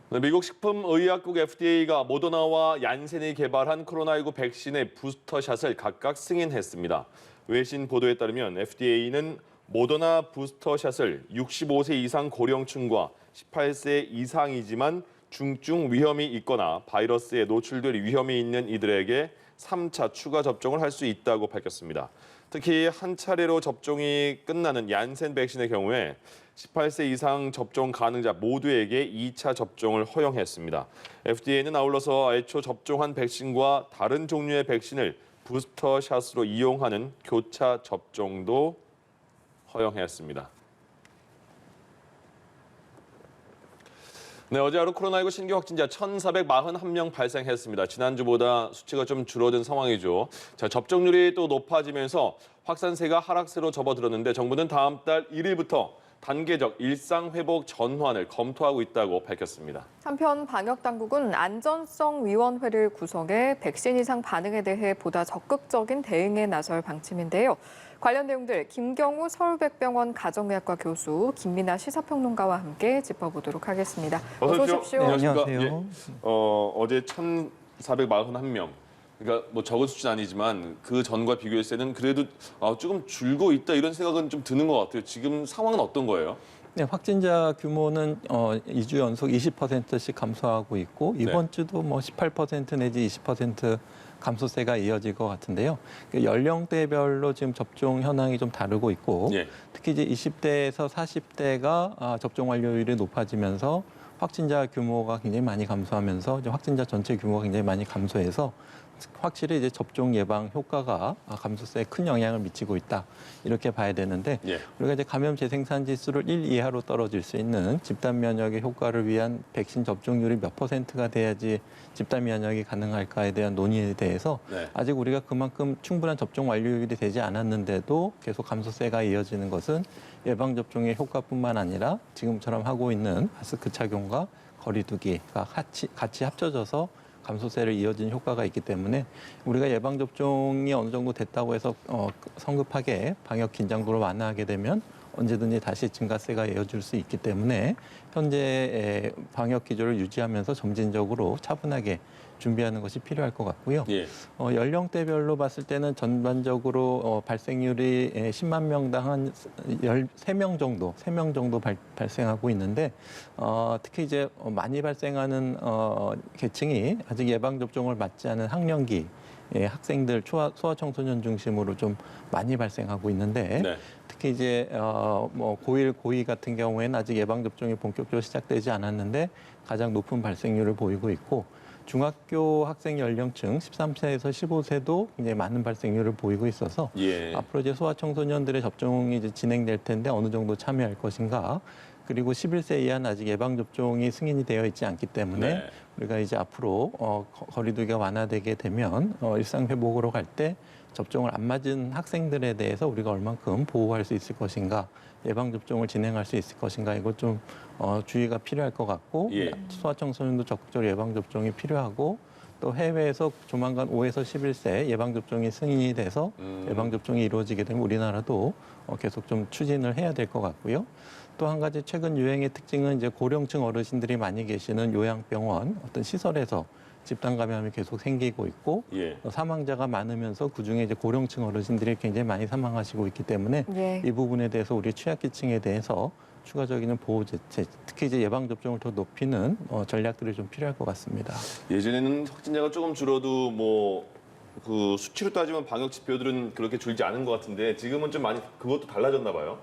네, 미국 식품의약국 FDA가 모더나와 얀센이 개발한 코로나19 백신의 부스터샷을 각각 승인했습니다. 외신 보도에 따르면 FDA는 모더나 부스터샷을 65세 이상 고령층과 18세 이상이지만 중증 위험이 있거나 바이러스에 노출될 위험이 있는 이들에게 3차 추가 접종을 할 수 있다고 밝혔습니다. 특히 한 차례로 접종이 끝나는 얀센 백신의 경우에 18세 이상 접종 가능자 모두에게 2차 접종을 허용했습니다. FDA는 아울러서 애초 접종한 백신과 다른 종류의 백신을 부스터샷으로 이용하는 교차 접종도 허용했습니다. 네, 어제 하루 코로나19 신규 확진자 1,441명 발생했습니다. 지난주보다 수치가 좀 줄어든 상황이죠. 자, 접종률이 또 높아지면서 확산세가 하락세로 접어들었는데 정부는 다음 달 1일부터 단계적 일상 회복 전환을 검토하고 있다고 밝혔습니다. 한편 방역당국은 안전성위원회를 구성해 백신 이상 반응에 대해 보다 적극적인 대응에 나설 방침인데요. 관련 내용들 김경우 서울백병원 가정의학과 교수, 김민아 시사평론가와 함께 짚어보도록 하겠습니다. 어서 오십시오. 네, 안녕하세요. 예, 어제 1,441명. 그러니까 뭐 적은 수치는 아니지만 그 전과 비교했을 때는 그래도 조금 줄고 있다 이런 생각은 좀 드는 것 같아요. 지금 상황은 어떤 거예요? 네, 확진자 규모는 2주 연속 20%씩 감소하고 있고 이번 주도 뭐 18% 내지 20% 감소세가 이어질 것 같은데요. 연령대별로 지금 접종 현황이 좀 다르고 있고 특히 이제 20대에서 40대가 접종 완료율이 높아지면서 확진자 규모가 굉장히 많이 감소하면서 이제 확진자 전체 규모가 굉장히 많이 감소해서 확실히 이제 접종 예방 효과가 감소세에 큰 영향을 미치고 있다 이렇게 봐야 되는데 우리가 이제 감염 재생산 지수를 1 이하로 떨어질 수 있는 집단 면역의 효과를 위한 백신 접종률이 몇 %가 돼야지 집단 면역이 가능할까에 대한 논의에 대해서 아직 우리가 그만큼 충분한 접종 완료율이 되지 않았는데도 계속 감소세가 이어지는 것은 예방 접종의 효과뿐만 아니라 지금처럼 하고 있는 마스크 착용과 거리 두기가 같이 합쳐져서 감소세를 이어진 효과가 있기 때문에 우리가 예방접종이 어느 정도 됐다고 해서 성급하게 방역 긴장도를 완화하게 되면 언제든지 다시 증가세가 이어질 수 있기 때문에 현재 방역 기조를 유지하면서 점진적으로 차분하게 준비하는 것이 필요할 것 같고요. 연령대별로 봤을 때는 전반적으로 발생률이 10만 명당 한 13명 정도, 3명 정도 발생하고 있는데 특히 이제 많이 발생하는 계층이 아직 예방접종을 맞지 않은 학령기 학생들, 소아청소년 중심으로 좀 많이 발생하고 있는데 특히 이제 뭐 고1, 고2 같은 경우에는 아직 예방접종이 본격적으로 시작되지 않았는데 가장 높은 발생률을 보이고 있고 중학교 학생 연령층 13세에서 15세도 굉장히 많은 발생률을 보이고 있어서 앞으로 이제 소아청소년들의 접종이 이제 진행될 텐데 어느 정도 참여할 것인가 그리고 11세 이하는 아직 예방접종이 승인이 되어 있지 않기 때문에 우리가 이제 앞으로 거리두기가 완화되게 되면 일상 회복으로 갈 때 접종을 안 맞은 학생들에 대해서 우리가 얼만큼 보호할 수 있을 것인가 예방접종을 진행할 수 있을 것인가 이거 좀 주의가 필요할 것 같고 소아청소년도 적극적으로 예방접종이 필요하고 또 해외에서 조만간 5에서 11세 예방접종이 승인이 돼서 예방접종이 이루어지게 되면 우리나라도 계속 좀 추진을 해야 될 것 같고요. 또 한 가지 최근 유행의 특징은 이제 고령층 어르신들이 많이 계시는 요양병원 어떤 시설에서 집단 감염이 계속 생기고 있고 사망자가 많으면서 그중에 이제 고령층 어르신들이 굉장히 많이 사망하시고 있기 때문에 이 부분에 대해서 우리 취약계층에 대해서 추가적인 보호 대책, 특히 이제 예방 접종을 더 높이는 전략들이 좀 필요할 것 같습니다. 예전에는 확진자가 조금 줄어도 뭐 그 수치로 따지면 방역 지표들은 그렇게 줄지 않은 것 같은데 지금은 좀 많이 그것도 달라졌나 봐요.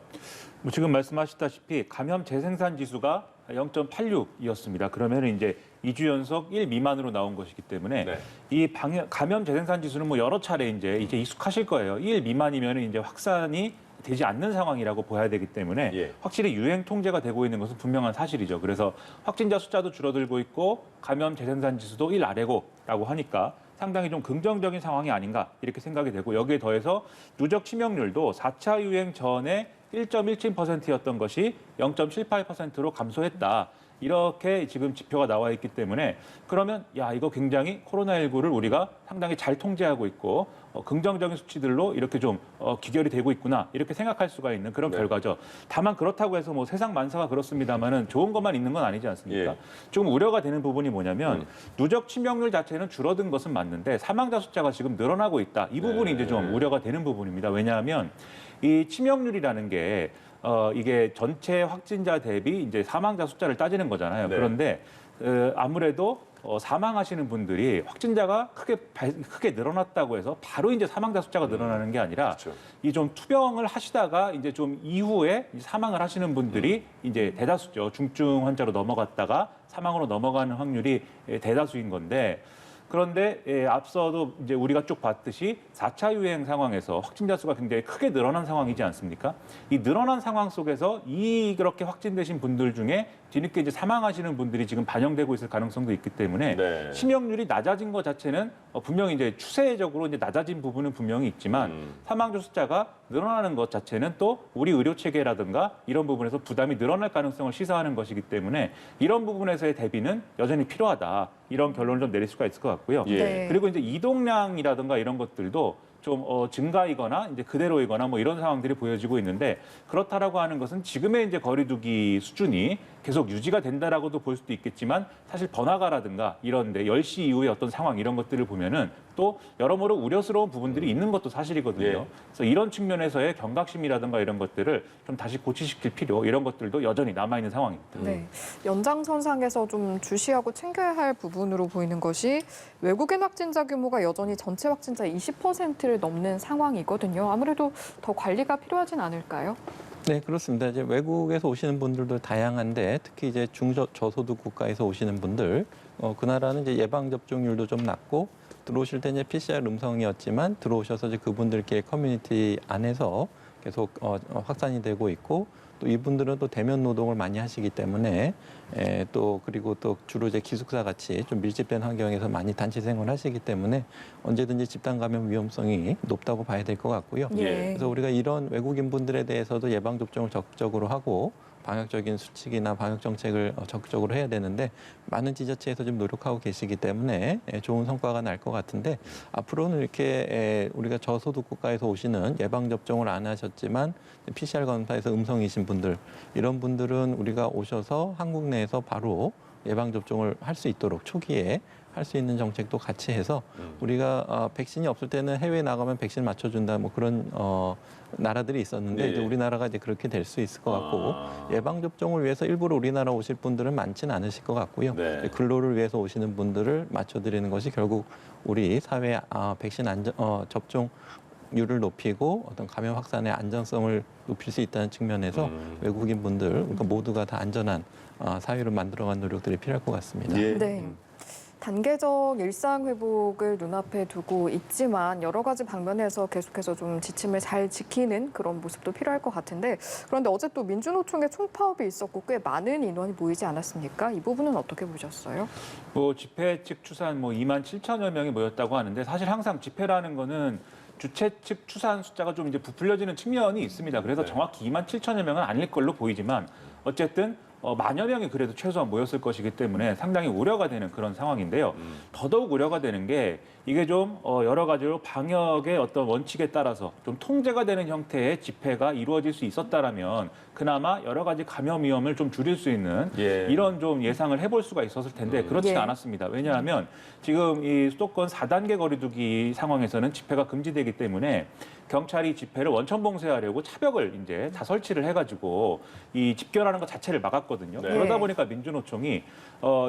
뭐 지금 말씀하셨다시피 감염 재생산 지수가 0.86이었습니다. 그러면 이제 2주 연속 1 미만으로 나온 것이기 때문에 이 감염 재생산 지수는 뭐 여러 차례 이제 익숙하실 거예요. 1 미만이면 이제 확산이 되지 않는 상황이라고 봐야 되기 때문에 확실히 유행 통제가 되고 있는 것은 분명한 사실이죠. 그래서 확진자 숫자도 줄어들고 있고 감염 재생산 지수도 1 아래고라고 하니까 상당히 좀 긍정적인 상황이 아닌가 이렇게 생각이 되고 여기에 더해서 누적 치명률도 4차 유행 전에 1.17%였던 것이 0.78%로 감소했다. 이렇게 지금 지표가 나와 있기 때문에 그러면 야 이거 굉장히 코로나19를 우리가 상당히 잘 통제하고 있고 긍정적인 수치들로 이렇게 좀 기결이 되고 있구나 이렇게 생각할 수가 있는 그런 네. 결과죠. 다만 그렇다고 해서 뭐 세상 만사가 그렇습니다만은 좋은 것만 있는 건 아니지 않습니까? 예. 조금 우려가 되는 부분이 뭐냐면 누적 치명률 자체는 줄어든 것은 맞는데 사망자 숫자가 지금 늘어나고 있다. 이 부분이 네. 이제 좀 우려가 되는 부분입니다. 왜냐하면 이 치명률이라는 게 이게 전체 확진자 대비 이제 사망자 숫자를 따지는 거잖아요. 네. 그런데 아무래도 사망하시는 분들이 확진자가 크게 늘어났다고 해서 바로 이제 사망자 숫자가 늘어나는 게 아니라 그렇죠. 이 좀 투병을 하시다가 이제 좀 이후에 사망을 하시는 분들이 이제 대다수죠. 중증 환자로 넘어갔다가 사망으로 넘어가는 확률이 대다수인 건데 그런데 앞서도 이제 우리가 쭉 봤듯이 4차 유행 상황에서 확진자 수가 굉장히 크게 늘어난 상황이지 않습니까? 이 늘어난 상황 속에서 그렇게 확진되신 분들 중에 뒤늦게 이제 사망하시는 분들이 지금 반영되고 있을 가능성도 있기 때문에 네. 치명률이 낮아진 것 자체는 분명히 이제 추세적으로 이제 낮아진 부분은 분명히 있지만 사망자 숫자가 늘어나는 것 자체는 또 우리 의료 체계라든가 이런 부분에서 부담이 늘어날 가능성을 시사하는 것이기 때문에 이런 부분에서의 대비는 여전히 필요하다. 이런 결론을 좀 내릴 수가 있을 것 같고요. 예. 네. 그리고 이제 이동량이라든가 이런 것들도 좀 증가이거나 이제 그대로이거나 뭐 이런 상황들이 보여지고 있는데 그렇다라고 하는 것은 지금의 이제 거리두기 수준이 계속 유지가 된다라고도 볼 수도 있겠지만 사실 번화가라든가 이런데 10시 이후의 어떤 상황 이런 것들을 보면은 또 여러모로 우려스러운 부분들이 있는 것도 사실이거든요. 예. 그래서 이런 측면에서의 경각심이라든가 이런 것들을 좀 다시 고치시킬 필요 이런 것들도 여전히 남아 있는 상황입니다. 네. 연장선상에서 좀 주시하고 챙겨야 할 부분으로 보이는 것이 외국인 확진자 규모가 여전히 전체 확진자의 20%를 넘는 상황이거든요. 아무래도 더 관리가 필요하진 않을까요? 네, 그렇습니다. 이제 외국에서 오시는 분들도 다양한데 특히 이제 중저소득 국가에서 오시는 분들, 그 나라는 이제 예방 접종률도 좀 낮고 들어오실 때 이제 PCR 음성이었지만 들어오셔서 이제 그분들께 커뮤니티 안에서 계속 확산이 되고 있고 또 이분들은 또 대면 노동을 많이 하시기 때문에 또 그리고 또 주로 이제 기숙사 같이 좀 밀집된 환경에서 많이 단체 생활하시기 때문에 언제든지 집단 감염 위험성이 높다고 봐야 될 것 같고요. 예. 그래서 우리가 이런 외국인 분들에 대해서도 예방 접종을 적극적으로 하고 방역적인 수칙이나 방역 정책을 적극적으로 해야 되는데 많은 지자체에서 좀 노력하고 계시기 때문에 좋은 성과가 날 것 같은데 앞으로는 이렇게 우리가 저소득 국가에서 오시는 예방 접종을 안 하셨지만 PCR 검사에서 음성이신 분들 이런 분들은 우리가 오셔서 한국 내에서 바로 예방 접종을 할 수 있도록 초기에 할 수 있는 정책도 같이 해서 우리가 백신이 없을 때는 해외에 나가면 백신 맞춰준다 뭐 그런 나라들이 있었는데 네. 이제 우리나라가 이제 그렇게 될 수 있을 것 같고 예방 접종을 위해서 일부러 우리나라 오실 분들은 많지는 않으실 것 같고요. 네. 근로를 위해서 오시는 분들을 맞춰드리는 것이 결국 우리 사회 백신 접종률을 높이고 어떤 감염 확산의 안전성을 높일 수 있다는 측면에서 외국인 분들 그러니까 모두가 다 안전한 사회를 만들어가는 노력들이 필요할 것 같습니다. 예. 네. 단계적 일상 회복을 눈앞에 두고 있지만 여러 가지 방면에서 계속해서 좀 지침을 잘 지키는 그런 모습도 필요할 것 같은데 그런데 어제 또 민주노총의 총파업이 있었고 꽤 많은 인원이 모이지 않았습니까? 이 부분은 어떻게 보셨어요? 뭐 집회 측 추산 뭐 2만 7천여 명이 모였다고 하는데 사실 항상 집회라는 거는 주최 측 추산 숫자가 좀 이제 부풀려지는 측면이 있습니다. 그래서 네. 정확히 2만 7천여 명은 아닐 걸로 보이지만 어쨌든 만여 명이 그래도 최소한 모였을 것이기 때문에 상당히 우려가 되는 그런 상황인데요. 더더욱 우려가 되는 게 이게 좀 여러 가지로 방역의 어떤 원칙에 따라서 좀 통제가 되는 형태의 집회가 이루어질 수 있었다라면 그나마 여러 가지 감염 위험을 좀 줄일 수 있는 예. 이런 좀 예상을 해볼 수가 있었을 텐데 그렇지 예. 않았습니다. 왜냐하면 지금 이 수도권 4단계 거리두기 상황에서는 집회가 금지되기 때문에 경찰이 집회를 원천 봉쇄하려고 차벽을 이제 다 설치를 해가지고 이 집결하는 것 자체를 막았거든요. 네. 그러다 보니까 민주노총이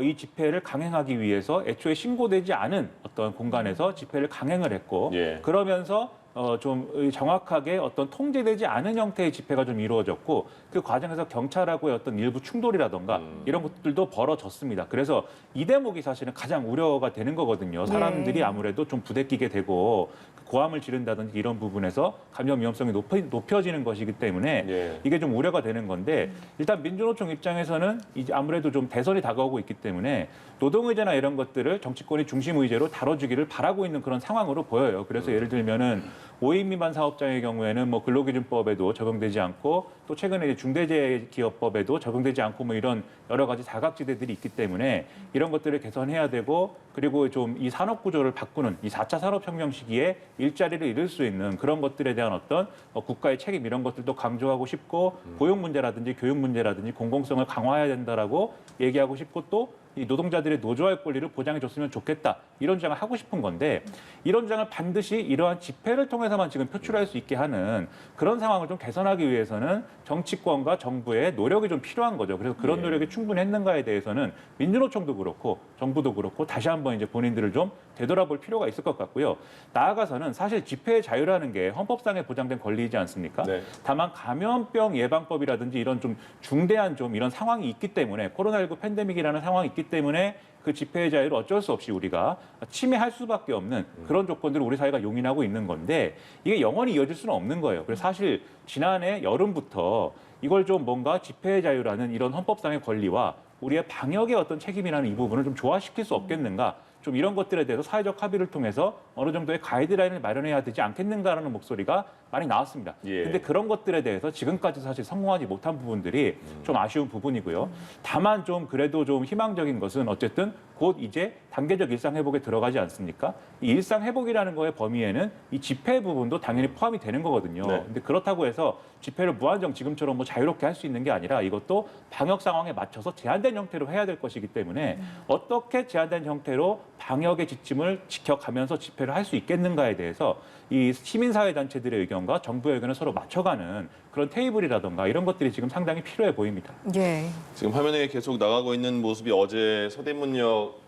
이 집회를 강행하기 위해서 애초에 신고되지 않은 어떤 공간에서 집회를 강행을 했고 예. 그러면서 좀 정확하게 어떤 통제되지 않은 형태의 집회가 좀 이루어졌고 그 과정에서 경찰하고의 어떤 일부 충돌이라던가 이런 것들도 벌어졌습니다. 그래서 이 대목이 사실은 가장 우려가 되는 거거든요. 사람들이 네. 아무래도 좀 부대끼게 되고 고함을 지른다든지 이런 부분에서 감염 위험성이 높여지는 것이기 때문에 예. 이게 좀 우려가 되는 건데 일단 민주노총 입장에서는 이제 아무래도 좀 대선이 다가오고 있기 때문에 노동의제나 이런 것들을 정치권이 중심 의제로 다뤄주기를 바라고 있는 그런 상황으로 보여요. 그래서 예를 들면은 5인 미만 사업장의 경우에는 뭐 근로기준법에도 적용되지 않고 또 최근에 이제 중대재해기업법에도 적용되지 않고 뭐 이런 여러 가지 사각지대들이 있기 때문에 이런 것들을 개선해야 되고 그리고 좀 이 산업 구조를 바꾸는 이 4차 산업혁명 시기에 일자리를 잃을 수 있는 그런 것들에 대한 어떤 국가의 책임 이런 것들도 강조하고 싶고 고용 문제라든지 교육 문제라든지 공공성을 강화해야 된다라고 얘기하고 싶고 또 이 노동자들의 노조할 권리를 보장해 줬으면 좋겠다. 이런 주장을 하고 싶은 건데 이런 주장을 반드시 이러한 집회를 통해서만 지금 표출할 수 있게 하는 그런 상황을 좀 개선하기 위해서는 정치권과 정부의 노력이 좀 필요한 거죠. 그래서 그런 노력이 충분히 했는가에 대해서는 민주노총도 그렇고 정부도 그렇고 다시 한번 이제 본인들을 좀 되돌아볼 필요가 있을 것 같고요. 나아가서는 사실 집회의 자유라는 게 헌법상에 보장된 권리이지 않습니까? 네. 다만 감염병 예방법이라든지 이런 좀 중대한 좀 이런 상황이 있기 때문에 코로나19 팬데믹이라는 상황이 있기 때문에 그 집회의 자유를 어쩔 수 없이 우리가 침해할 수밖에 없는 그런 조건들을 우리 사회가 용인하고 있는 건데 이게 영원히 이어질 수는 없는 거예요. 그래서 사실 지난해 여름부터 이걸 좀 뭔가 집회의 자유라는 이런 헌법상의 권리와 우리의 방역의 어떤 책임이라는 이 부분을 좀 조화시킬 수 없겠는가? 좀 이런 것들에 대해서 사회적 합의를 통해서 어느 정도의 가이드라인을 마련해야 되지 않겠는가라는 목소리가 많이 나왔습니다. 예. 근데 그런 것들에 대해서 지금까지 사실 성공하지 못한 부분들이 좀 아쉬운 부분이고요. 다만 좀 그래도 좀 희망적인 것은 어쨌든 곧 이제 단계적 일상 회복에 들어가지 않습니까? 이 일상 회복이라는 거의 범위에는 이 집회 부분도 당연히 포함이 되는 거거든요. 네. 근데 그렇다고 해서 집회를 무한정 지금처럼 뭐 자유롭게 할 수 있는 게 아니라 이것도 방역 상황에 맞춰서 제한된 형태로 해야 될 것이기 때문에 어떻게 제한된 형태로 방역의 지침을 지켜가면서 집회를 할 수 있겠는가에 대해서 이 시민사회 단체들의 의견과 정부의 의견을 서로 맞춰가는 그런 테이블이라던가 이런 것들이 지금 상당히 필요해 보입니다. 예. 지금 화면에 계속 나가고 있는 모습이 어제 서대문역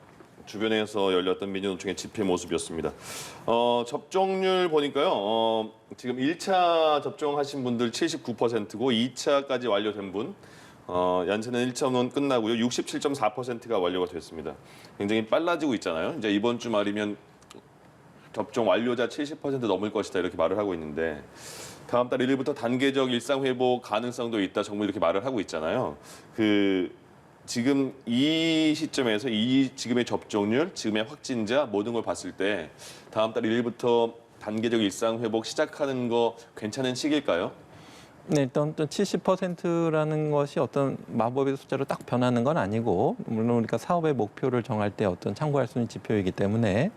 주변에서 열렸던 민주노총의 집회 모습이었습니다. 접종률 보니까요. 지금 1차 접종하신 분들 79%고 2차까지 완료된 분 얀센은 1차는 끝나고요. 67.4%가 완료가 됐습니다. 굉장히 빨라지고 있잖아요. 이제 이번 주 말이면 접종 완료자 70% 넘을 것이다 이렇게 말을 하고 있는데 다음 달 1일부터 단계적 일상 회복 가능성도 있다 정부 이렇게 말을 하고 있잖아요. 지금 이 시점에서 지금의 접종률, 지금의 확진자 모든 걸 봤을 때 다음 달 1일부터 단계적 일상 회복 시작하는 거 괜찮은 시기일까요? 네, 일단 70%라는 것이 어떤 마법의 숫자로 딱 변하는 건 아니고 물론 우리가 사업의 목표를 정할 때 어떤 참고할 수 있는 지표이기 때문에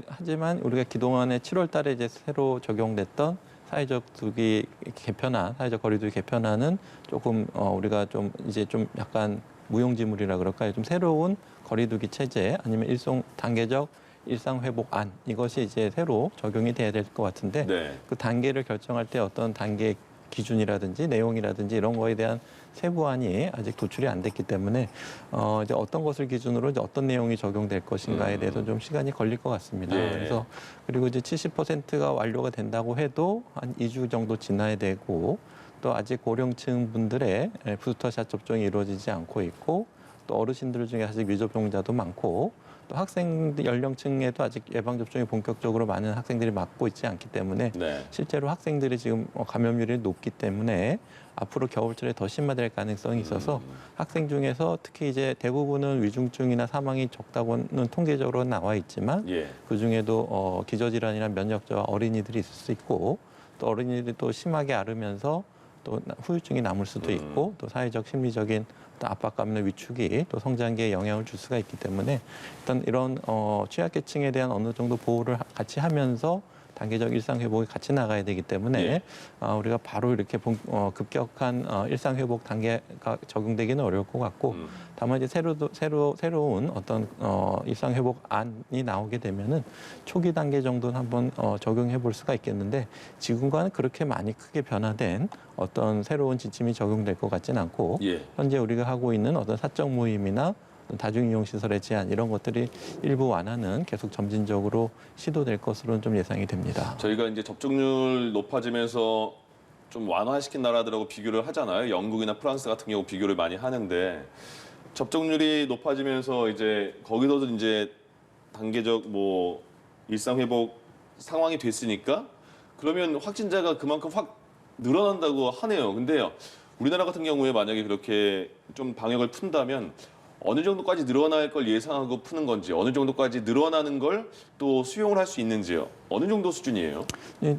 하지만 우리가 그동안에 7월 달에 이제 새로 적용됐던 사회적 두기 개편안, 사회적 거리두기 개편안은 조금 우리가 좀 이제 좀 약간 무용지물이라 그럴까요? 좀 새로운 거리두기 체제 아니면 단계적 일상 회복안 이것이 이제 새로 적용이 돼야 될 것 같은데 네. 그 단계를 결정할 때 어떤 단계 기준이라든지 내용이라든지 이런 거에 대한 세부안이 아직 도출이 안 됐기 때문에 이제 어떤 것을 기준으로 이제 어떤 내용이 적용될 것인가에 대해서 좀 시간이 걸릴 것 같습니다. 예. 그래서 그리고 이제 70%가 완료가 된다고 해도 한 2주 정도 지나야 되고 또 아직 고령층 분들의 부스터샷 접종이 이루어지지 않고 있고 또 어르신들 중에 아직 미접종자도 많고 또 학생 연령층에도 아직 예방접종이 본격적으로 많은 학생들이 맞고 있지 않기 때문에 네. 실제로 학생들이 지금 감염률이 높기 때문에 앞으로 겨울철에 더 심화될 가능성이 있어서 학생 중에서 특히 이제 대부분은 위중증이나 사망이 적다고는 통계적으로 나와 있지만 예. 그중에도 기저질환이나 면역저하 어린이들이 있을 수 있고 또 어린이들이 또 심하게 앓으면서 또 후유증이 남을 수도 있고 또 사회적 심리적인 압박감이나 위축이 또 성장기에 영향을 줄 수가 있기 때문에 일단 이런 취약계층에 대한 어느 정도 보호를 같이 하면서 단계적 일상 회복이 같이 나가야 되기 때문에 예. 우리가 바로 이렇게 급격한 일상 회복 단계가 적용되기는 어려울 것 같고 다만 이제 새로운 어떤 일상 회복안이 나오게 되면은 초기 단계 정도는 한번 적용해 볼 수가 있겠는데 지금과는 그렇게 많이 크게 변화된 어떤 새로운 지침이 적용될 것 같지는 않고 예. 현재 우리가 하고 있는 어떤 사적 모임이나 다중이용시설의 제한 이런 것들이 일부 완화는 계속 점진적으로 시도될 것으로는 좀 예상이 됩니다. 저희가 이제 접종률 높아지면서 좀 완화시킨 나라들하고 비교를 하잖아요. 영국이나 프랑스 같은 경우 비교를 많이 하는데 접종률이 높아지면서 이제 거기서도 이제 단계적 뭐 일상 회복 상황이 됐으니까 그러면 확진자가 그만큼 확 늘어난다고 하네요. 근데요. 우리나라 같은 경우에 만약에 그렇게 좀 방역을 푼다면 어느 정도까지 늘어날 걸 예상하고 푸는 건지 어느 정도까지 늘어나는 걸 또 수용을 할 수 있는지요. 어느 정도 수준이에요?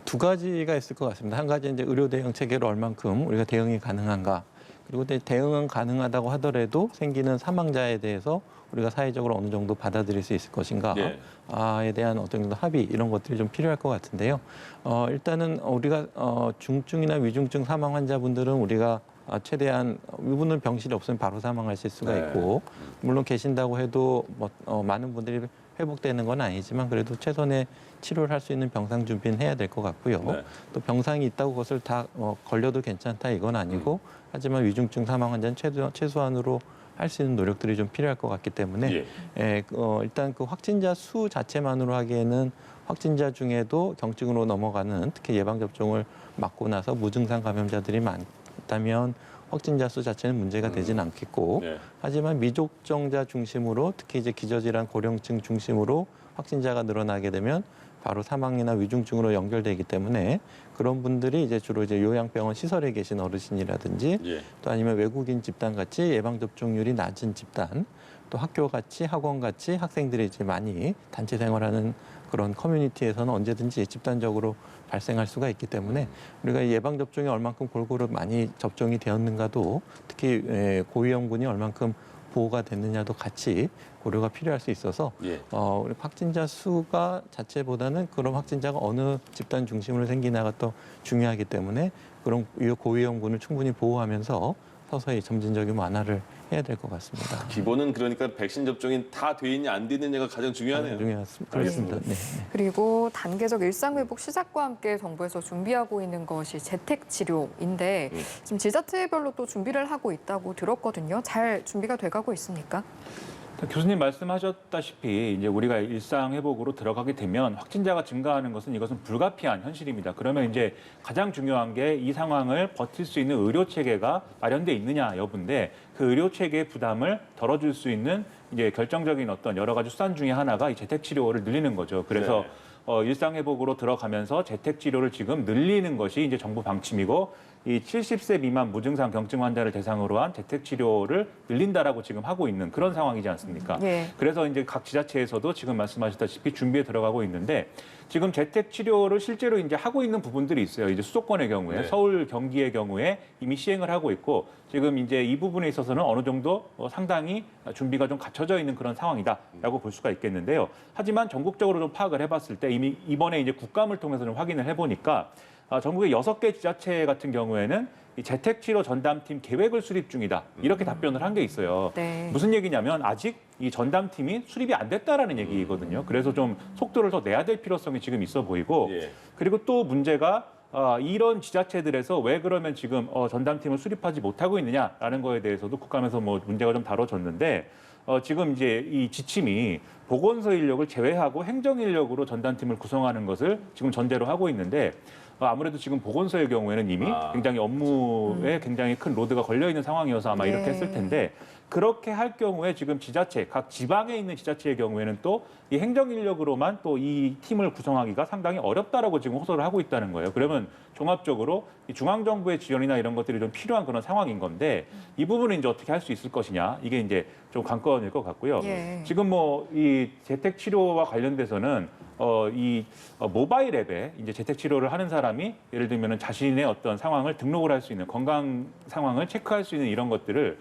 두 가지가 있을 것 같습니다. 한 가지 이제 의료 대응 체계로 얼만큼 우리가 대응이 가능한가. 그리고 대응은 가능하다고 하더라도 생기는 사망자에 대해서 우리가 사회적으로 어느 정도 받아들일 수 있을 것인가에 대한 어떤 정도 합의 이런 것들이 좀 필요할 것 같은데요. 일단은 우리가 중증이나 위중증 사망 환자분들은 우리가 최대한 이분은 병실이 없으면 바로 사망하실 수가 있고 물론 계신다고 해도 많은 분들이 회복되는 건 아니지만 그래도 최선의 치료를 할 수 있는 병상 준비는 해야 될 것 같고요. 또 병상이 있다고 그것을 다 걸려도 괜찮다 이건 아니고 하지만 위중증 사망 환자는 최소한으로 할 수 있는 노력들이 좀 필요할 것 같기 때문에 일단 그 확진자 수 자체만으로 하기에는 확진자 중에도 경증으로 넘어가는 특히 예방접종을 맞고 나서 무증상 감염자들이 많다면 확진자 수 자체는 문제가 되지는 않겠고 하지만 미접종자 중심으로 특히 이제 기저질환 고령층 중심으로 확진자가 늘어나게 되면 바로 사망이나 위중증으로 연결되기 때문에 그런 분들이 이제 주로 이제 요양병원 시설에 계신 어르신이라든지 또 아니면 외국인 집단 같이 예방 접종률이 낮은 집단 또 학교 같이 학원 같이 학생들이 이제 많이 단체 생활하는 그런 커뮤니티에서는 언제든지 집단적으로 발생할 수가 있기 때문에 우리가 예방 접종이 얼만큼 골고루 많이 접종이 되었는가도 특히 고위험군이 얼만큼 보호가 됐느냐도 같이 고려가 필요할 수 있어서 우리 확진자 수가 자체보다는 그런 확진자가 어느 집단 중심으로 생기나가 또 중요하기 때문에 그런 고위험군을 충분히 보호하면서 서서히 점진적인 완화를 해야 될 것 같습니다. 기본은 그러니까 백신 접종이 다 돼 있냐 안 돼 있느냐가 가장 중요하네요. 그렇습니다. 네. 그리고 단계적 일상회복 시작과 함께 정부에서 준비하고 있는 것이 재택치료인데 지금 지자체별로 또 준비를 하고 있다고 들었거든요. 잘 준비가 돼가고 있습니까? 교수님 말씀하셨다시피 이제 우리가 일상 회복으로 들어가게 되면 확진자가 증가하는 것은 이것은 불가피한 현실입니다. 그러면 이제 가장 중요한 게 이 상황을 버틸 수 있는 의료 체계가 마련돼 있느냐 여부인데 그 의료 체계의 부담을 덜어줄 수 있는 이제 결정적인 어떤 여러 가지 수단 중에 하나가 이 재택 치료를 늘리는 거죠. 그래서 일상 회복으로 들어가면서 재택 치료를 지금 늘리는 것이 이제 정부 방침이고 이 70세 미만 무증상 경증 환자를 대상으로 한 재택 치료를 늘린다라고 지금 하고 있는 그런 상황이지 않습니까? 그래서 이제 각 지자체에서도 지금 말씀하셨다시피 준비에 들어가고 있는데 지금 재택 치료를 실제로 이제 하고 있는 부분들이 있어요. 이제 수도권의 경우에 서울, 경기의 경우에 이미 시행을 하고 있고 지금 이제 이 부분에 있어서는 어느 정도 상당히 준비가 좀 갖춰져 있는 그런 상황이다라고 볼 수가 있겠는데요. 하지만 전국적으로 좀 파악을 해봤을 때 이미 이번에 이제 국감을 통해서 좀 확인을 해보니까 전국의 6개 지자체 같은 경우에는 이 재택치료 전담팀 계획을 수립 중이다. 이렇게 답변을 한 게 있어요. 무슨 얘기냐면 아직 이 전담팀이 수립이 안 됐다라는 얘기거든요. 그래서 좀 속도를 더 내야 될 필요성이 지금 있어 보이고 그리고 또 문제가 이런 지자체들에서 왜 그러면 지금 전담팀을 수립하지 못하고 있느냐라는 거에 대해서도 국감에서 뭐 문제가 좀 다뤄졌는데 지금 이제 이 지침이 보건소 인력을 제외하고 행정 인력으로 전담팀을 구성하는 것을 지금 전제로 하고 있는데 아무래도 지금 보건소의 경우에는 이미 굉장히 업무에 굉장히 큰 로드가 걸려 있는 상황이어서 아마 이렇게 했을 텐데 그렇게 할 경우에 지금 지자체, 각 지방에 있는 지자체의 경우에는 또 이 행정 인력으로만 또 이 팀을 구성하기가 상당히 어렵다라고 지금 호소를 하고 있다는 거예요. 그러면 종합적으로 이 중앙정부의 지원이나 이런 것들이 좀 필요한 그런 상황인 건데 이 부분을 이제 어떻게 할 수 있을 것이냐 이게 이제 좀 관건일 것 같고요. 지금 뭐 이 재택 치료와 관련돼서는 이 모바일 앱에 이제 재택 치료를 하는 사람이 예를 들면 자신의 어떤 상황을 등록을 할 수 있는 건강 상황을 체크할 수 있는 이런 것들을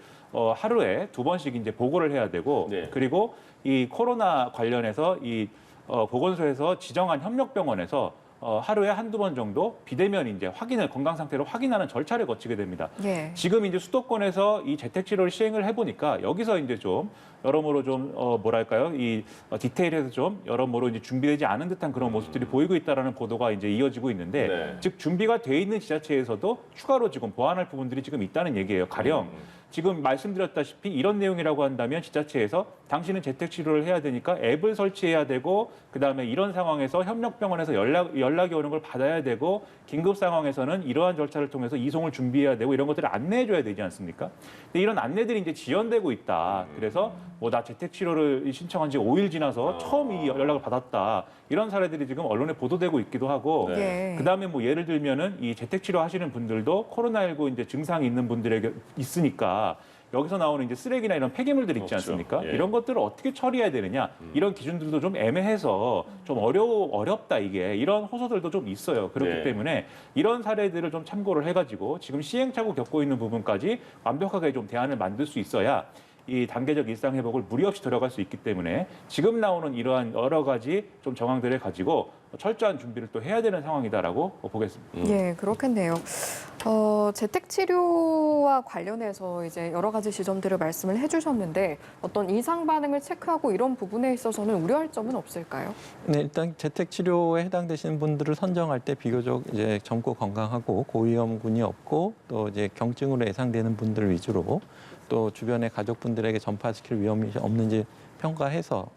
하루에 2번씩 이제 보고를 해야 되고 그리고 이 코로나 관련해서 이 보건소에서 지정한 협력병원에서 하루에 한두 번 정도 비대면 이제 건강 상태를 확인하는 절차를 거치게 됩니다. 지금 이제 수도권에서 이 재택 치료를 시행을 해보니까 여기서 이제 좀 여러모로 좀 뭐랄까요 이 디테일에서 좀 여러모로 이제 준비되지 않은 듯한 그런 모습들이 보이고 있다라는 보도가 이제 이어지고 있는데 즉 준비가 돼 있는 지자체에서도 추가로 지금 보완할 부분들이 지금 있다는 얘기예요. 가령 지금 말씀드렸다시피 이런 내용이라고 한다면 지자체에서 당신은 재택 치료를 해야 되니까 앱을 설치해야 되고 그다음에 이런 상황에서 협력병원에서 연락이 오는 걸 받아야 되고 긴급 상황에서는 이러한 절차를 통해서 이송을 준비해야 되고 이런 것들을 안내해 줘야 되지 않습니까? 근데 이런 안내들이 이제 지연되고 있다. 그래서 뭐 나 재택 치료를 신청한 지 5일 지나서 처음 이 연락을 받았다. 이런 사례들이 지금 언론에 보도되고 있기도 하고 그다음에 뭐 예를 들면은 이 재택 치료 하시는 분들도 코로나19 이제 증상이 있는 분들에게 있으니까 여기서 나오는 이제 쓰레기나 이런 폐기물들 있지 그렇죠. 않습니까? 예. 이런 것들을 어떻게 처리해야 되느냐 이런 기준들도 좀 애매해서 좀 어렵다 이게 이런 호소들도 좀 있어요. 그렇기 네. 때문에 이런 사례들을 좀 참고를 해가지고 지금 시행착오 겪고 있는 부분까지 완벽하게 좀 대안을 만들 수 있어야 이 단계적 일상 회복을 무리 없이 들어갈 수 있기 때문에 지금 나오는 이러한 여러 가지 좀 정황들을 가지고 철저한 준비를 또 해야 되는 상황이다라고 보겠습니다. 예, 그렇겠네요. 재택 치료와 관련해서 이제 여러 가지 지점들을 말씀을 해주셨는데 어떤 이상 반응을 체크하고 이런 부분에 있어서는 우려할 점은 없을까요? 네, 일단 재택 치료에 해당되시는 분들을 선정할 때 비교적 이제 젊고 건강하고 고위험군이 없고 또 이제 경증으로 예상되는 분들 위주로 또 주변의 가족분들에게 전파시킬 위험이 없는지 평가해서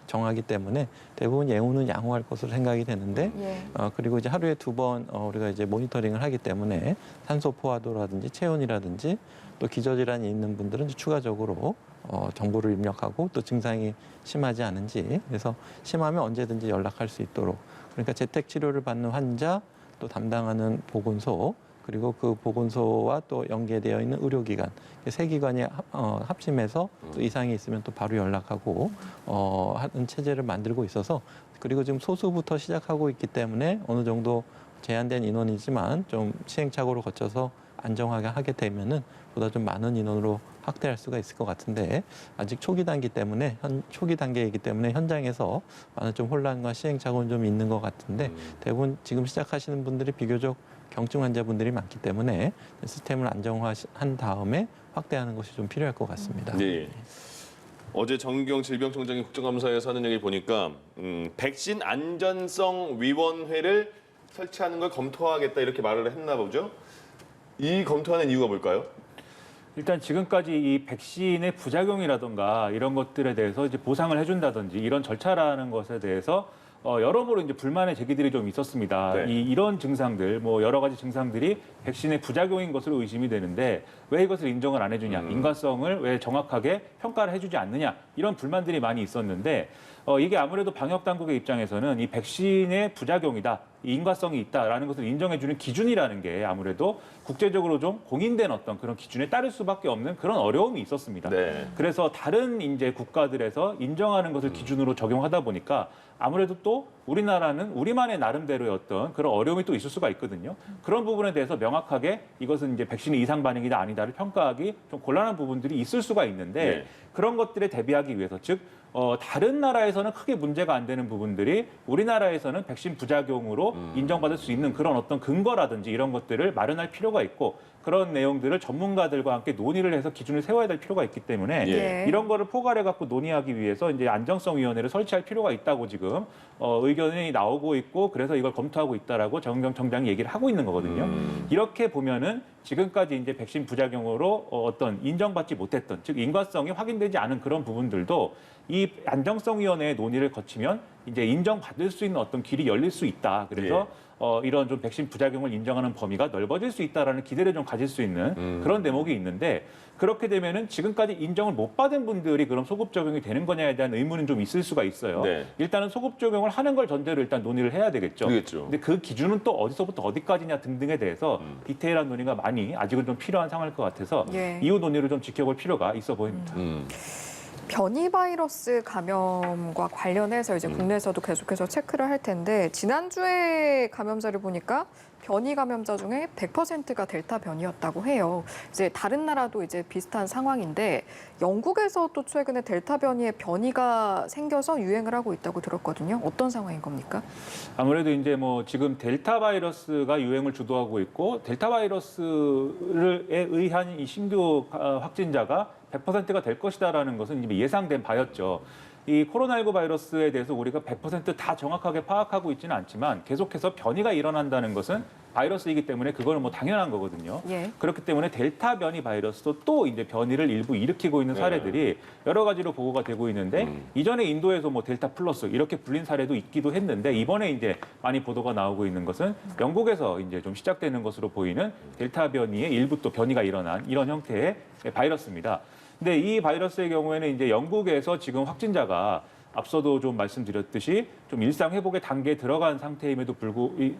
정하기 때문에 대부분 예우는 양호할 것으로 생각이 되는데 예. 그리고 이제 하루에 2번 우리가 이제 모니터링을 하기 때문에 산소 포화도라든지 체온이라든지 또 기저질환이 있는 분들은 이제 추가적으로 정보를 입력하고 또 증상이 심하지 않은지 그래서 심하면 언제든지 연락할 수 있도록 그러니까 재택 치료를 받는 환자 또 담당하는 보건소 그리고 그 보건소와 또 연계되어 있는 의료기관 세 기관이 합심해서 또 이상이 있으면 또 바로 연락하고 하는 체제를 만들고 있어서 그리고 지금 소수부터 시작하고 있기 때문에 어느 정도 제한된 인원이지만 좀 시행착오를 거쳐서 안정하게 하게 되면은 보다 좀 많은 인원으로 확대할 수가 있을 것 같은데 아직 초기 단계이기 때문에 현장에서 많은 좀 혼란과 시행착오는 좀 있는 것 같은데 대부분 지금 시작하시는 분들이 비교적 경증 환자분들이 많기 때문에 시스템을 안정화한 다음에 확대하는 것이 좀 필요할 것 같습니다. 네. 어제 정경 질병청장이 국정감사에서 하는 얘기 보니까 백신 안전성 위원회를 설치하는 걸 검토하겠다 이렇게 말을 했나 보죠. 이 검토하는 이유가 뭘까요? 일단 지금까지 이 백신의 부작용이라든가 이런 것들에 대해서 이제 보상을 해준다든지 이런 절차라는 것에 대해서 여러모로 이제 불만의 제기들이 좀 있었습니다. 네. 이런 증상들, 뭐 여러 가지 증상들이 백신의 부작용인 것으로 의심이 되는데 왜 이것을 인정을 안 해주냐, 인과성을 왜 정확하게 평가를 해주지 않느냐 이런 불만들이 많이 있었는데 이게 아무래도 방역 당국의 입장에서는 이 백신의 부작용이다, 인과성이 있다라는 것을 인정해주는 기준이라는 게 아무래도 국제적으로 좀 공인된 어떤 그런 기준에 따를 수밖에 없는 그런 어려움이 있었습니다. 네. 그래서 다른 이제 국가들에서 인정하는 것을 기준으로 적용하다 보니까 아무래도 또 우리나라는 우리만의 나름대로의 어떤 그런 어려움이 또 있을 수가 있거든요. 그런 부분에 대해서 명확하게 이것은 이제 백신의 이상 반응이다 아니다를 평가하기 좀 곤란한 부분들이 있을 수가 있는데 네. 그런 것들에 대비하기 위해서 즉 다른 나라에서는 크게 문제가 안 되는 부분들이 우리나라에서는 백신 부작용으로 인정받을 수 있는 그런 어떤 근거라든지 이런 것들을 마련할 필요가 있고 그런 내용들을 전문가들과 함께 논의를 해서 기준을 세워야 될 필요가 있기 때문에 예. 이런 거를 포괄해 갖고 논의하기 위해서 이제 안정성위원회를 설치할 필요가 있다고 지금 의견이 나오고 있고 그래서 이걸 검토하고 있다라고 정경 청장이 얘기를 하고 있는 거거든요. 이렇게 보면은 지금까지 이제 백신 부작용으로 어떤 인정받지 못했던 즉 인과성이 확인되지 않은 그런 부분들도 이 안정성위원회의 논의를 거치면 이제 인정받을 수 있는 어떤 길이 열릴 수 있다. 그래서 이런 좀 백신 부작용을 인정하는 범위가 넓어질 수 있다라는 기대를 좀 가질 수 있는 그런 대목이 있는데 그렇게 되면은 지금까지 인정을 못 받은 분들이 그럼 소급 적용이 되는 거냐에 대한 의문은 좀 있을 수가 있어요. 네. 일단은 소급 적용을 하는 걸 전제로 일단 논의를 해야 되겠죠. 그렇겠죠. 근데 그 기준은 또 어디서부터 어디까지냐 등등에 대해서 디테일한 논의가 많이 아직은 좀 필요한 상황일 것 같아서 예. 이후 논의를 좀 지켜볼 필요가 있어 보입니다. 변이 바이러스 감염과 관련해서 이제 국내에서도 계속해서 체크를 할 텐데 지난주에 감염자를 보니까 변이 감염자 중에 100%가 델타 변이였다고 해요. 이제 다른 나라도 이제 비슷한 상황인데 영국에서도 최근에 델타 변이의 변이가 생겨서 유행을 하고 있다고 들었거든요. 어떤 상황인 겁니까? 아무래도 이제 뭐 지금 델타 바이러스가 유행을 주도하고 있고 델타 바이러스에 의한 이 신규 확진자가 100%가 될 것이다라는 것은 이미 예상된 바였죠. 이 코로나19 바이러스에 대해서 우리가 100%다 정확하게 파악하고 있지는 않지만 계속해서 변이가 일어난다는 것은 바이러스이기 때문에 그거는 뭐 당연한 거거든요. 예. 그렇기 때문에 델타 변이 바이러스도 또 이제 변이를 일부 일으키고 있는 사례들이 여러 가지로 보고가 되고 있는데 이전에 인도에서 뭐 델타 플러스 이렇게 불린 사례도 있기도 했는데 이번에 이제 많이 보도가 나오고 있는 것은 영국에서 이제 좀 시작되는 것으로 보이는 델타 변이의 일부 또 변이가 일어난 이런 형태의 바이러스입니다. 근데 이 바이러스의 경우에는 이제 영국에서 지금 확진자가 앞서도 좀 말씀드렸듯이 좀 일상 회복의 단계에 들어간 상태임에도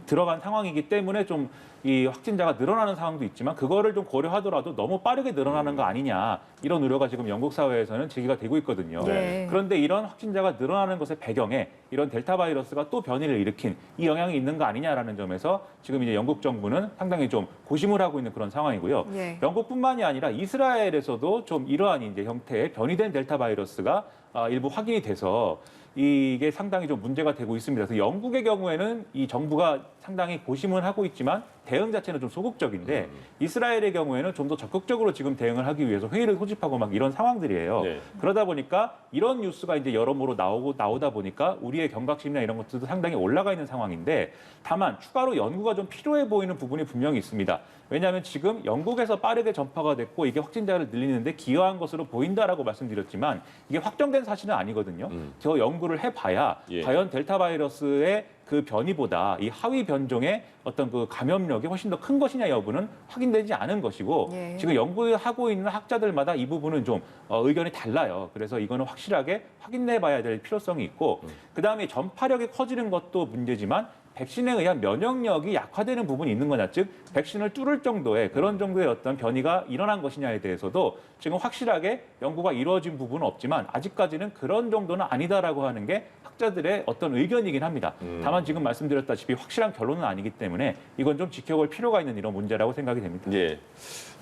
들어간 상황이기 때문에 좀 이 확진자가 늘어나는 상황도 있지만 그거를 좀 고려하더라도 너무 빠르게 늘어나는 거 아니냐 이런 우려가 지금 영국 사회에서는 제기가 되고 있거든요. 네. 그런데 이런 확진자가 늘어나는 것의 배경에 이런 델타 바이러스가 또 변이를 일으킨 이 영향이 있는 거 아니냐라는 점에서 지금 이제 영국 정부는 상당히 좀 고심을 하고 있는 그런 상황이고요. 예. 영국뿐만이 아니라 이스라엘에서도 좀 이러한 이제 형태의 변이된 델타 바이러스가 일부 확인이 돼서 이게 상당히 좀 문제가 되고 있습니다. 그래서 영국의 경우에는 이 정부가 상당히 고심을 하고 있지만 대응 자체는 좀 소극적인데 이스라엘의 경우에는 좀 더 적극적으로 지금 대응을 하기 위해서 회의를 소집하고 막 이런 상황들이에요. 네. 그러다 보니까 이런 뉴스가 이제 여러모로 나오다 보니까 우리의 경각심이나 이런 것들도 상당히 올라가 있는 상황인데 다만 추가로 연구가 좀 필요해 보이는 부분이 분명히 있습니다. 왜냐하면 지금 영국에서 빠르게 전파가 됐고 이게 확진자를 늘리는데 기여한 것으로 보인다라고 말씀드렸지만 이게 확정된 사실은 아니거든요. 저 연구를 해봐야 예. 과연 델타 바이러스의 그 변이보다 이 하위 변종의 어떤 그 감염력이 훨씬 더 큰 것이냐 여부는 확인되지 않은 것이고 예. 지금 연구하고 있는 학자들마다 이 부분은 좀 의견이 달라요. 그래서 이거는 확실하게 확인해봐야 될 필요성이 있고 그다음에 전파력이 커지는 것도 문제지만 백신에 의한 면역력이 약화되는 부분이 있는 거냐, 즉 백신을 뚫을 정도의 그런 정도의 어떤 변이가 일어난 것이냐에 대해서도 지금 확실하게 연구가 이루어진 부분은 없지만 아직까지는 그런 정도는 아니다라고 하는 게 학자들의 어떤 의견이긴 합니다. 다만 지금 말씀드렸다시피 확실한 결론은 아니기 때문에 이건 좀 지켜볼 필요가 있는 이런 문제라고 생각이 됩니다. 예.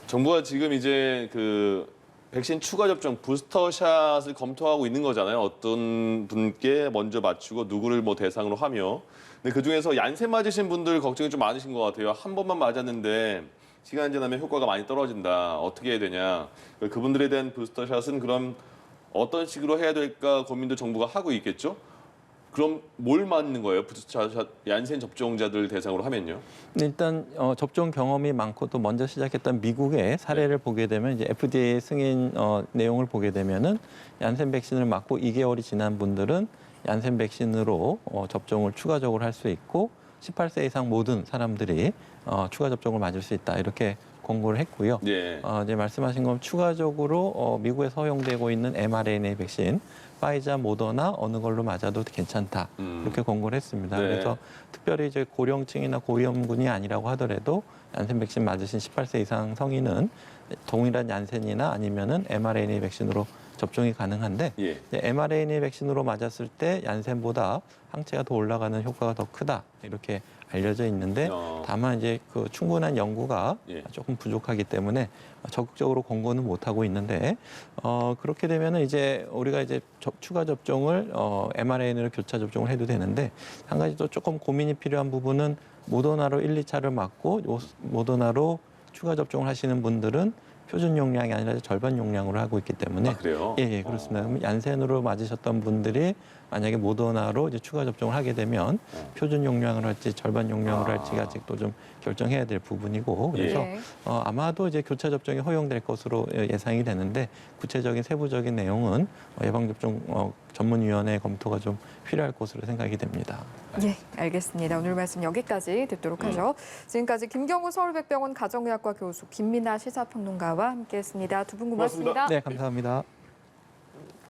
정부가 지금 이제 그 백신 추가 접종 부스터샷을 검토하고 있는 거잖아요. 어떤 분께 먼저 맞추고 누구를 뭐 대상으로 하며. 근데 그 중에서 얀센 맞으신 분들 걱정이 좀 많으신 것 같아요. 한 번만 맞았는데 시간이 지나면 효과가 많이 떨어진다. 어떻게 해야 되냐. 그분들에 대한 부스터샷은 그럼 어떤 식으로 해야 될까 고민도 정부가 하고 있겠죠. 그럼 뭘 맞는 거예요? 부스터샷 얀센 접종자들 대상으로 하면요? 일단 접종 경험이 많고 또 먼저 시작했던 미국의 사례를 보게 되면 이제 FDA 승인 내용을 보게 되면은 얀센 백신을 맞고 2개월이 지난 분들은 얀센 백신으로 접종을 추가적으로 할 수 있고 18세 이상 모든 사람들이 추가 접종을 맞을 수 있다 이렇게 공고를 했고요. 예. 이제 말씀하신 것처럼 추가적으로 미국에서 허용되고 있는 mRNA 백신 파이자, 모더나 어느 걸로 맞아도 괜찮다 이렇게 공고를 했습니다. 네. 그래서 특별히 이제 고령층이나 고위험군이 아니라고 하더라도 얀센 백신 맞으신 18세 이상 성인은 동일한 얀센이나 아니면은 mRNA 백신으로 접종이 가능한데 예. 이제 mRNA 백신으로 맞았을 때 얀센보다 항체가 더 올라가는 효과가 더 크다 이렇게 알려져 있는데 다만 이제 그 충분한 연구가 예. 조금 부족하기 때문에 적극적으로 권고는 못 하고 있는데 그렇게 되면은 이제 우리가 이제 추가 접종을 mRNA로 교차 접종을 해도 되는데 한 가지 또 조금 고민이 필요한 부분은 모더나로 1, 2차를 맞고 모더나로 추가 접종을 하시는 분들은 표준 용량이 아니라 절반 용량으로 하고 있기 때문에 그래요? 예, 그렇습니다. 그럼 얀센으로 맞으셨던 분들이 만약에 모더나로 이제 추가 접종을 하게 되면 표준 용량을 할지 절반 용량으로 할지가 아직도 좀 결정해야 될 부분이고 그래서 예. 아마도 이제 교차 접종이 허용될 것으로 예상이 되는데 구체적인 세부적인 내용은 예방접종 전문위원회 검토가 좀 필요할 것으로 생각이 됩니다. 예, 알겠습니다. 오늘 말씀 여기까지 듣도록 하죠. 지금까지 김경우 서울백병원 가정의학과 교수 김민아 시사평론가와 함께했습니다. 두 분 고맙습니다. 고맙습니다. 네, 감사합니다.